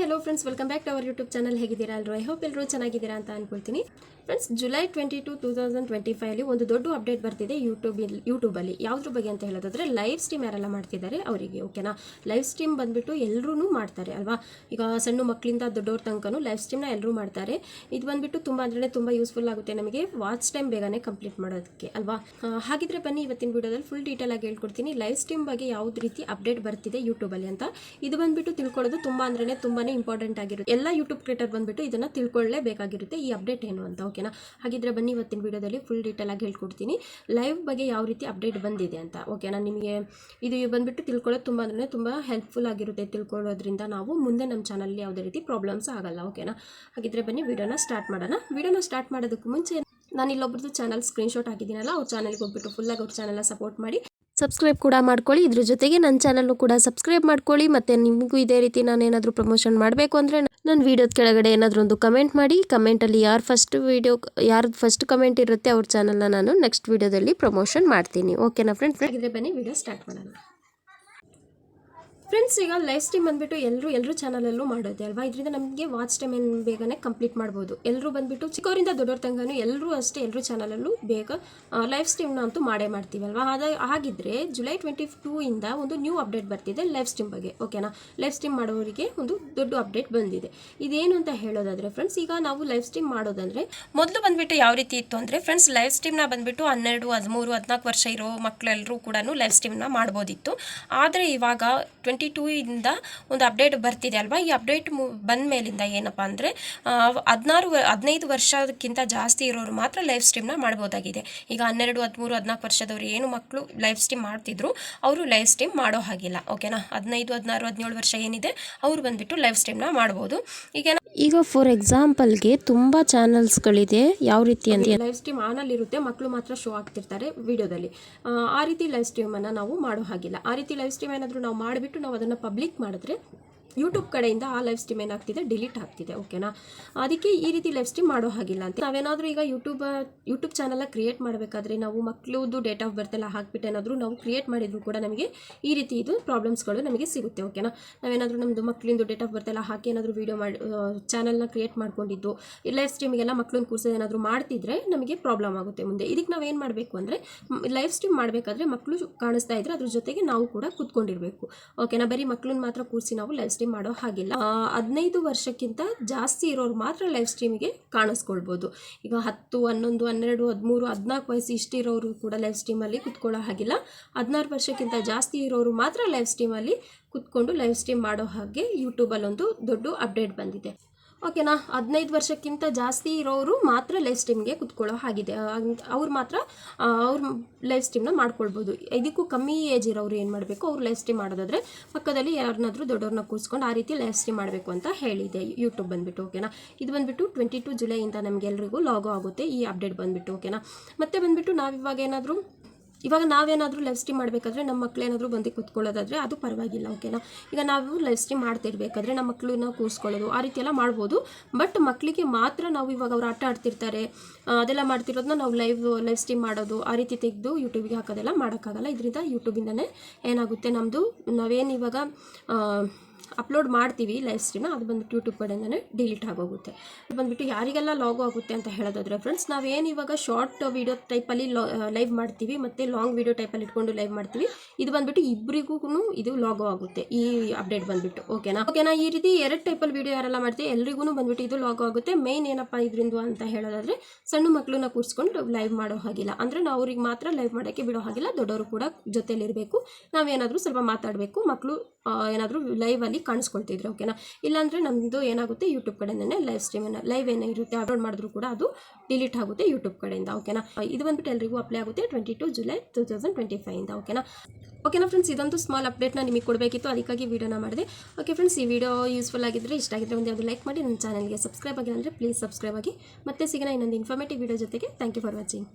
hello friends, welcome back to our YouTube channel. ಹೇಗಿದ್ದೀರಾ ಎಲ್ಲರೂ? I hope ಎಲ್ಲರೂ ಚೆನ್ನಾಗಿದ್ದೀರಾ ಅಂತ ಅನ್ಕೊಳ್ತೀನಿ. ಫ್ರೆಂಡ್ಸ್, ಜುಲೈ 22, 2025 ಅಲ್ಲಿ ಒಂದು ದೊಡ್ಡ ಅಪ್ಡೇಟ್ ಬರ್ತಿದೆ ಯೂಟ್ಯೂಬಲ್ಲಿ. ಯಾವುದ್ರ ಬಗ್ಗೆ ಅಂತ ಹೇಳೋದಾದ್ರೆ ಲೈವ್ ಸ್ಟ್ರೀಮ್ ಯಾರೆಲ್ಲ ಮಾಡ್ತಿದ್ದಾರೆ ಅವರಿಗೆ, ಓಕೆನಾ? ಲೈವ್ ಸ್ಟ್ರೀಮ್ ಬಂದ್ಬಿಟ್ಟು ಎಲ್ಲರೂ ಮಾಡ್ತಾರೆ ಅಲ್ವಾ? ಈಗ ಸಣ್ಣ ಮಕ್ಕಳಿಂದ ದೊಡ್ಡವ್ರ ತನಕನೂ ಲೈವ್ ಸ್ಟ್ರೀಮ್ನ ಎಲ್ಲರೂ ಮಾಡ್ತಾರೆ. ಇದು ಬಂದ್ಬಿಟ್ಟು ತುಂಬ ಅಂದರೆ ತುಂಬ ಯೂಸ್ಫುಲ್ ಆಗುತ್ತೆ ನಮಗೆ ವಾಚ್ ಟೈಮ್ ಬೇಗನೆ ಕಂಪ್ಲೀಟ್ ಮಾಡೋದಕ್ಕೆ ಅಲ್ವಾ? ಹಾಗಿದ್ರೆ ಬನ್ನಿ ಇವತ್ತಿನ ವಿಡಿಯೋದಲ್ಲಿ ಫುಲ್ ಡೀಟೇಲ್ ಆಗಿ ಹೇಳ್ಕೊಡ್ತೀನಿ ಲೈವ್ ಸ್ಟ್ರೀಮ್ ಬಗ್ಗೆ ಯಾವ್ದು ರೀತಿ ಅಪ್ಡೇಟ್ ಬರ್ತಿದೆ ಯೂಟ್ಯೂಬಲ್ಲಿ ಅಂತ. ಇದು ಬಂದ್ಬಿಟ್ಟು ತಿಳ್ಕೊಳ್ಳೋದು ತುಂಬ ಅಂದ್ರೆ ತುಂಬಾನೇ ಇಂಪಾರ್ಟೆಂಟ್ ಆಗಿರುತ್ತೆ. ಎಲ್ಲ ಯೂಟ್ಯೂಬ್ ಕ್ರಿಯೇಟರ್ ಬಂದ್ಬಿಟ್ಟು ಇದನ್ನ ತಿಳ್ಕೊಳ್ಳೇಬೇಕಾಗಿರುತ್ತೆ ಈ ಅಪ್ಡೇಟ್ ಏನು ಅಂತ, ಓಕೆನಾ? ಹಾಗಿದ್ರೆ ಬನ್ನಿ ಇವತ್ತಿನ ವಿಡಿಯೋದಲ್ಲಿ ಫುಲ್ ಡೀಟೇಲ್ ಆಗಿ ಹೇಳ್ಕೊಡ್ತೀನಿ ಲೈವ್ ಬಗ್ಗೆ ಯಾವ ರೀತಿ ಅಪ್ಡೇಟ್ ಬಂದಿದೆ ಅಂತ, ಓಕೆನಾ? ನಿಮಗೆ ಇದು ಬಂದ್ಬಿಟ್ಟು ತಿಳ್ಕೊಳ್ಳೋದು ತುಂಬ ಅಂದರೆ ತುಂಬ ಹೆಲ್ಪ್ಫುಲ್ ಆಗಿರುತ್ತೆ. ತಿಳ್ಕೊಳ್ಳೋದ್ರಿಂದ ನಾವು ಮುಂದೆ ನಮ್ಮ ಚಾನಲಲ್ಲಿ ಯಾವುದೇ ರೀತಿ ಪ್ರಾಬ್ಲಮ್ಸ್ ಆಗಲ್ಲ, ಓಕೆನಾ? ಹಾಗಿದ್ರೆ ಬನ್ನಿ ವಿಡಿಯೋನ ಸ್ಟಾರ್ಟ್ ಮಾಡೋಣ. ವಿಡಿಯೋನ ಸ್ಟಾರ್ಟ್ ಮಾಡೋದಕ್ಕೂ ಮುಂಚೆ ನಾನು ಇಲ್ಲೊಬ್ರದ್ದು ಚಾನಲ್ ಸ್ಕ್ರೀನ್ಶಾಟ್ ಹಾಕಿದ್ದೀನಲ್ಲ, ಅವ್ರ ಚಾನಲ್ಗೆ ಹೋಗ್ಬಿಟ್ಟು ಫುಲ್ಲಾಗಿ ಅವ್ರ ಚಾನಲ್ನ ಸಪೋರ್ಟ್ ಮಾಡಿ ಸಬ್ಸ್ಕ್ರೈಬ್ ಕೂಡ ಮಾಡ್ಕೊಳ್ಳಿ. ಇದ್ರ ಜೊತೆಗೆ ನನ್ನ ಚಾನಲ್ನು ಕೂಡ ಸಬ್ಸ್ಕ್ರೈಬ್ ಮಾಡ್ಕೊಳ್ಳಿ. ಮತ್ತು ನಿಮಗೂ ಇದೇ ರೀತಿ ನಾನು ಏನಾದರೂ ಪ್ರಮೋಷನ್ ಮಾಡಬೇಕು ಅಂದರೆ ನನ್ನ ವೀಡಿಯೋದ ಕೆಳಗಡೆ ಏನಾದರೂ ಒಂದು ಕಮೆಂಟ್ ಮಾಡಿ. ಕಮೆಂಟಲ್ಲಿ ಯಾರು ಫಸ್ಟ್ ಕಮೆಂಟ್ ಇರುತ್ತೆ ಅವ್ರ ಚಾನಲ್ನ ನಾನು ನೆಕ್ಸ್ಟ್ ವೀಡಿಯೋದಲ್ಲಿ ಪ್ರಮೋಷನ್ ಮಾಡ್ತೀನಿ, ಓಕೆನಾ ಫ್ರೆಂಡ್ಸ್? ಹಾಗಿದ್ರೆ ಬನ್ನಿ ವಿಡಿಯೋ ಸ್ಟಾರ್ಟ್ ಮಾಡೋಣ. ಫ್ರೆಂಡ್ಸ್, ಈಗ ಲೈವ್ ಸ್ಟ್ರೀಮ್ ಬಂದುಬಿಟ್ಟು ಎಲ್ಲರೂ ಚಾನಲಲ್ಲೂ ಮಾಡೋದೆ ಅಲ್ವಾ? ಇದರಿಂದ ನಮಗೆ ವಾಚ್ ಟೈಮ್ ಏನು ಬೇಗನೆ ಕಂಪ್ಲೀಟ್ ಮಾಡ್ಬೋದು. ಎಲ್ಲರೂ ಬಂದುಬಿಟ್ಟು ಚಿಕ್ಕವರಿಂದ ದೊಡ್ಡವ್ರ ತನಕನೂ ಎಲ್ಲರೂ ಅಷ್ಟೇ ಎಲ್ಲರೂ ಚಾನಲಲ್ಲೂ ಬೇಗ ಲೈವ್ ಸ್ಟ್ರೀಮ್ನ ಅಂತೂ ಮಾಡೇ ಮಾಡ್ತೀವಲ್ವಾ? ಹಾಗಿದ್ರೆ ಜುಲೈ 22 ಇಂದ ಒಂದು ನ್ಯೂ ಅಪ್ಡೇಟ್ ಬರ್ತಿದೆ ಲೈವ್ ಸ್ಟ್ರೀಮ್ ಬಗ್ಗೆ, ಓಕೆನಾ? ಲೈವ್ ಸ್ಟ್ರೀಮ್ ಮಾಡೋರಿಗೆ ಒಂದು ದೊಡ್ಡ ಅಪ್ಡೇಟ್ ಬಂದಿದೆ. ಇದೇನು ಅಂತ ಹೇಳೋದಾದರೆ ಫ್ರೆಂಡ್ಸ್, ಈಗ ನಾವು ಲೈವ್ ಸ್ಟ್ರೀಮ್ ಮಾಡೋದಂದರೆ ಮೊದಲು ಬಂದುಬಿಟ್ಟು ಯಾವ ರೀತಿ ಇತ್ತು ಅಂದರೆ ಫ್ರೆಂಡ್ಸ್, ಲೈವ್ ಸ್ಟ್ರೀಮ್ನ ಬಂದುಬಿಟ್ಟು 12, 13, 14 ವರ್ಷ ಇರೋ ಮಕ್ಕಳೆಲ್ಲರೂ ಕೂಡ ಲೈವ್ ಸ್ಟ್ರೀಮ್ನ ಮಾಡ್ಬೋದಿತ್ತು. ಆದರೆ ಇವಾಗ 22 ಇಂದ ಒಂದು ಅಪ್ಡೇಟ್ ಬರ್ತಿದೆ ಅಲ್ವಾ? ಈ ಅಪ್ಡೇಟ್ ಬಂದ ಮೇಲಿಂದ ಏನಪ್ಪ ಅಂದರೆ 15 ವರ್ಷಕ್ಕಿಂತ ಜಾಸ್ತಿ ಇರೋರು ಮಾತ್ರ ಲೈವ್ ಸ್ಟ್ರೀಮ್ನ ಮಾಡ್ಬೋದಾಗಿದೆ. ಈಗ 12, 13, 14 ವರ್ಷದವರು ಏನು ಮಕ್ಕಳು ಲೈವ್ ಸ್ಟ್ರೀಮ್ ಮಾಡ್ತಿದ್ರು ಅವರು ಲೈವ್ ಸ್ಟ್ರೀಮ್ ಮಾಡೋ ಹಾಗಿಲ್ಲ, ಓಕೆನಾ? 15, 16, 17 ವರ್ಷ ಏನಿದೆ ಅವ್ರು ಬಂದುಬಿಟ್ಟು ಲೈವ್ ಸ್ಟ್ರೀಮ್ನ ಮಾಡ್ಬೋದು. ಈಗ ಫಾರ್ ಎಕ್ಸಾಂಪಲ್ಗೆ ತುಂಬ ಚಾನಲ್ಸ್ಗಳಿದೆ. ಯಾವ ರೀತಿ ಅಂತ ಲೈವ್ ಸ್ಟ್ರೀಮ್ ಆನಲ್ಲಿ ಇರುತ್ತೆ, ಮಕ್ಕಳು ಮಾತ್ರ ಶೋ ಆಗ್ತಿರ್ತಾರೆ ವಿಡಿಯೋದಲ್ಲಿ. ಆ ರೀತಿ ಲೈವ್ ಸ್ಟ್ರೀಮನ್ನು ನಾವು ಮಾಡೋ ಹಾಗಿಲ್ಲ. ಆ ರೀತಿ ಲೈವ್ ಸ್ಟ್ರೀಮ್ ಏನಾದರೂ ನಾವು ಮಾಡಿಬಿಟ್ಟು ನಾವು ಅದನ್ನು ಪಬ್ಲಿಕ್ ಮಾಡಿದ್ರೆ ಯೂಟ್ಯೂಬ್ ಕಡೆಯಿಂದ ಆ ಲೈವ್ ಸ್ಟ್ರೀಮ್ ಏನಾಗ್ತಿದೆ ಡಿಲೀಟ್ ಆಗ್ತಿದೆ, ಓಕೆನಾ? ಅದಕ್ಕೆ ಈ ರೀತಿ ಲೈವ್ ಸ್ಟ್ರೀಮ್ ಮಾಡೋ ಹಾಗಿಲ್ಲ ಅಂತ. ನಾವೇನಾದರೂ ಈಗ ಯೂಟ್ಯೂಬ್ ಚಾನಲ್ನ ಕ್ರಿಯೇಟ್ ಮಾಡಬೇಕಾದ್ರೆ ನಾವು ಮಕ್ಕಳದ್ದು ಡೇಟ್ ಆಫ್ ಬರ್ತ್ ಎಲ್ಲ ಹಾಕ್ಬಿಟ್ಟು ಏನಾದರೂ ನಾವು ಕ್ರಿಯೇಟ್ ಮಾಡಿದ್ರು ಕೂಡ ನಮಗೆ ಈ ರೀತಿ ಇದು ಪ್ರಾಬ್ಲಮ್ಸ್ಗಳು ನಮಗೆ ಸಿಗುತ್ತೆ, ಓಕೆನಾ? ನಾವೇನಾದರೂ ನಮ್ಮದು ಮಕ್ಕಳಿಂದು ಡೇಟ್ ಆಫ್ ಬರ್ತ್ ಎಲ್ಲ ಹಾಕಿ ಏನಾದರೂ ವೀಡಿಯೋ ಮಾಡಿ ಚಾನಲ್ನ ಕ್ರಿಯೇಟ್ ಮಾಡ್ಕೊಂಡಿದ್ದು ಈ ಲೈವ್ ಸ್ಟ್ರೀಮಿಗೆಲ್ಲ ಮಕ್ಕಳನ್ನ ಕೂರಿಸೋದು ಏನಾದರೂ ಮಾಡ್ತಿದ್ರೆ ನಮಗೆ ಪ್ರಾಬ್ಲಮ್ ಆಗುತ್ತೆ ಮುಂದೆ. ಇದಕ್ಕೆ ನಾವೇನು ಮಾಡಬೇಕು ಅಂದರೆ ಲೈವ್ ಸ್ಟ್ರೀಮ್ ಮಾಡಬೇಕಾದ್ರೆ ಮಕ್ಕಳು ಕಾಣಿಸ್ತಾ ಇದ್ರೆ ಅದ್ರ ಜೊತೆಗೆ ನಾವು ಕೂಡ ಕೂತ್ಕೊಂಡಿರಬೇಕು, ಓಕೆನಾ? ಬರೀ ಮಕ್ಕಳನ್ನ ಮಾತ್ರ ಕೂರಿಸಿ ನಾವು ಲೈವ್ ಸ್ಟ್ರೀಮ್ ಮಾಡೋ ಹಾಗಿಲ್ಲ. 15 ವರ್ಷಕ್ಕಿಂತ ಜಾಸ್ತಿ ಇರೋರು ಮಾತ್ರ ಲೈವ್ ಸ್ಟ್ರೀಮ್ಗೆ ಕಾಣಿಸ್ಕೊಳ್ಬೋದು. ಈಗ 10, 11, 12, 13, 14 ವಯಸ್ಸು ಇಷ್ಟಿರೋರು ಕೂಡ ಲೈವ್ ಸ್ಟ್ರೀಮಲ್ಲಿ ಕುತ್ಕೊಳ್ಳೋ ಹಾಗಿಲ್ಲ. 16 ವರ್ಷಕ್ಕಿಂತ ಜಾಸ್ತಿ ಇರೋರು ಮಾತ್ರ ಲೈವ್ ಸ್ಟ್ರೀಮಲ್ಲಿ ಕುತ್ಕೊಂಡು ಲೈವ್ ಸ್ಟ್ರೀಮ್ ಮಾಡೋ ಹಾಗೆ ಯೂಟ್ಯೂಬಲ್ಲಿ ಒಂದು ದೊಡ್ಡ ಅಪ್ಡೇಟ್ ಬಂದಿದೆ, ಓಕೆನಾ? 15 ವರ್ಷಕ್ಕಿಂತ ಜಾಸ್ತಿ ಇರೋರು ಮಾತ್ರ ಲೈವ್ ಸ್ಟ್ರೀಮ್ಗೆ ಕುತ್ಕೊಳ್ಳೋ ಹಾಗಿದೆ. ಅವ್ರು ಮಾತ್ರ ಅವ್ರ ಲೈವ್ ಸ್ಟ್ರೀಮ್ನ ಮಾಡ್ಕೊಳ್ಬೋದು. ಇದಕ್ಕೂ ಕಮ್ಮಿ ಏಜ್ ಇರೋರು ಏನು ಮಾಡಬೇಕು, ಅವ್ರು ಲೈವ್ ಸ್ಟ್ರೀಮ್ ಮಾಡೋದಾದರೆ ಪಕ್ಕದಲ್ಲಿ ಯಾರನ್ನಾದರೂ ದೊಡ್ಡವ್ರನ್ನ ಕೂರಿಸ್ಕೊಂಡು ಆ ರೀತಿ ಲೈವ್ ಸ್ಟ್ರೀಮ್ ಮಾಡಬೇಕು ಅಂತ ಹೇಳಿದೆ ಯೂಟ್ಯೂಬ್ ಬಂದುಬಿಟ್ಟು, ಓಕೆನಾ? ಇದು ಬಂದುಬಿಟ್ಟು 22 ಜುಲೈಯಿಂದ ನಮಗೆಲ್ಲರಿಗೂ ಲಾಗೋ ಆಗುತ್ತೆ ಈ ಅಪ್ಡೇಟ್ ಬಂದುಬಿಟ್ಟು, ಓಕೆನಾ? ಮತ್ತೆ ಬಂದುಬಿಟ್ಟು ಇವಾಗ ನಾವೇನಾದರೂ ಲೈವ್ ಸ್ಟ್ರೀಮ್ ಮಾಡಬೇಕಾದ್ರೆ ನಮ್ಮ ಮಕ್ಕಳೇನಾದರೂ ಬಂದು ಕೂತ್ಕೊಳ್ಳೋದಾದರೆ ಅದು ಪರವಾಗಿಲ್ಲ, ಓಕೆನಾ? ಈಗ ನಾವು ಲೈವ್ ಸ್ಟ್ರೀಮ್ ಮಾಡ್ತಿರ್ಬೇಕಾದ್ರೆ ನಮ್ಮ ಮಕ್ಕಳನ್ನ ಕೂರಿಸ್ಕೊಳ್ಳೋದು ಆ ರೀತಿ ಎಲ್ಲ ಮಾಡ್ಬೋದು. ಬಟ್ ಮಕ್ಕಳಿಗೆ ಮಾತ್ರ ನಾವು ಇವಾಗ ಅವ್ರು ಆಟ ಆಡ್ತಿರ್ತಾರೆ ಅದೆಲ್ಲ ಮಾಡ್ತಿರೋದನ್ನ ನಾವು ಲೈವ್ ಸ್ಟ್ರೀಮ್ ಮಾಡೋದು ಆ ರೀತಿ ತೆಗೆದು ಯೂಟ್ಯೂಬಿಗೆ ಹಾಕೋದೆಲ್ಲ ಮಾಡೋಕ್ಕಾಗಲ್ಲ. ಇದರಿಂದ ಯೂಟ್ಯೂಬಿಂದನೇ ಏನಾಗುತ್ತೆ, ನಾವೇನು ಇವಾಗ ಅಪ್ಲೋಡ್ ಮಾಡ್ತೀವಿ ಲೈವ್ ಸ್ಟ್ರೀಮ್ನ ಅದು ಬಂದುಬಿಟ್ಟು ಯೂಟ್ಯೂಬ್ ಕಡೆಯಿಂದನೇ ಡಿಲೀಟ್ ಆಗೋಗುತ್ತೆ. ಬಂದುಬಿಟ್ಟು ಯಾರಿಗೆಲ್ಲ ಲಾಗೋ ಆಗುತ್ತೆ ಅಂತ ಹೇಳೋದಾದರೆ ಫ್ರೆಂಡ್ಸ್, ನಾವೇನು ಇವಾಗ ಶಾರ್ಟ್ ವೀಡಿಯೋ ಟೈಪಲ್ಲಿ ಲೈವ್ ಮಾಡ್ತೀವಿ ಮತ್ತು ಲಾಂಗ್ ವೀಡಿಯೋ ಟೈಪಲ್ಲಿ ಇಟ್ಕೊಂಡು ಲೈವ್ ಮಾಡ್ತೀವಿ, ಇದು ಬಂದುಬಿಟ್ಟು ಇಬ್ಬರಿಗೂ ಇದು ಲಾಗೋ ಆಗುತ್ತೆ ಈ ಅಪ್ಡೇಟ್ ಬಂದುಬಿಟ್ಟು, ಓಕೆನಾ? ಈ ರೀತಿ 2 ಟೈಪಲ್ಲಿ ವೀಡಿಯೋ ಯಾರೆಲ್ಲ ಮಾಡ್ತೀವಿ ಎಲ್ರಿಗೂ ಬಂದುಬಿಟ್ಟು ಇದು ಲಾಗೋ ಆಗುತ್ತೆ. ಮೇನ್ ಏನಪ್ಪ ಇದರಿಂದ ಅಂತ ಹೇಳೋದಾದರೆ ಸಣ್ಣ ಮಕ್ಕಳನ್ನ ಕೂರಿಸ್ಕೊಂಡು ಲೈವ್ ಮಾಡೋ ಹಾಗಿಲ್ಲ, ಅಂದರೆ ನಾವು ಅವ್ರಿಗೆ ಮಾತ್ರ ಲೈವ್ ಮಾಡೋಕ್ಕೆ ಬಿಡೋ ಹಾಗಿಲ್ಲ. ದೊಡ್ಡವರು ಕೂಡ ಜೊತೆಲಿರಬೇಕು. ನಾವೇನಾದರೂ ಸ್ವಲ್ಪ ಮಾತಾಡಬೇಕು, ಮಕ್ಕಳು ಏನಾದರೂ ಲೈವಲ್ಲಿ ಕಾಣಿಸ್ಕೊಳ್ತಿದ್ರೆ, ಓಕೆನಾ? ಇಲ್ಲಾಂದರೆ ನಮ್ಮದು ಏನಾಗುತ್ತೆ ಯೂಟ್ಯೂಬ್ ಕಡೆಯಿಂದನೇ ಲೈವ್ ಏನೋ ಇರುತ್ತೆ ಅಪ್ಲೋಡ್ ಮಾಡಿದ್ರು ಕೂಡ ಅದು ಡಿಲೀಟ್ ಆಗುತ್ತೆ ಯೂಟ್ಯೂಬ್ ಕಡೆಯಿಂದ, ಓಕೆನಾ? ಇದು ಬಂದುಬಿಟ್ಟು ಎಲ್ರಿಗೂ ಅಪ್ಲೈ ಆಗುತ್ತೆ 22 ಜುಲೈ 2025 ಇಂದ, ಓಕೆನಾ ಫ್ರೆಂಡ್ಸ್? ಇದೊಂದು ಸ್ಮಾಲ್ ಅಪ್ಡೇಟ್ನ ನಿಮಗೆ ಕೊಡಬೇಕಿತ್ತು, ಅದಕ್ಕಾಗಿ ವೀಡಿಯೋನ ಮಾಡಿದೆ. ಓಕೆ ಫ್ರೆಂಡ್ಸ್, ಈ ವಿಡಿಯೋ ಯೂಸ್ಫುಲ್ ಆಗಿದ್ದರೆ ಇಷ್ಟ ಆಗಿದ್ದರೆ ಒಂದು ಯಾವುದು ಲೈಕ್ ಮಾಡಿ, ನನ್ನ ಚಾನಲ್ಗೆ ಸಬ್ಸ್ಕ್ರೈಬ್ ಆಗಿಲ್ಲ ಅಂದರೆ ಪ್ಲೀಸ್ ಸಬ್ಸ್ಕ್ರೈಬ್ ಆಗಿ. ಮತ್ತೆ ಸಿಗೋಣ ಇನ್ನೊಂದು ಇನ್ಫಾರ್ಮೇಟಿವ್ ವಿಡಿಯೋ ಜೊತೆಗೆ. Thank you for watching.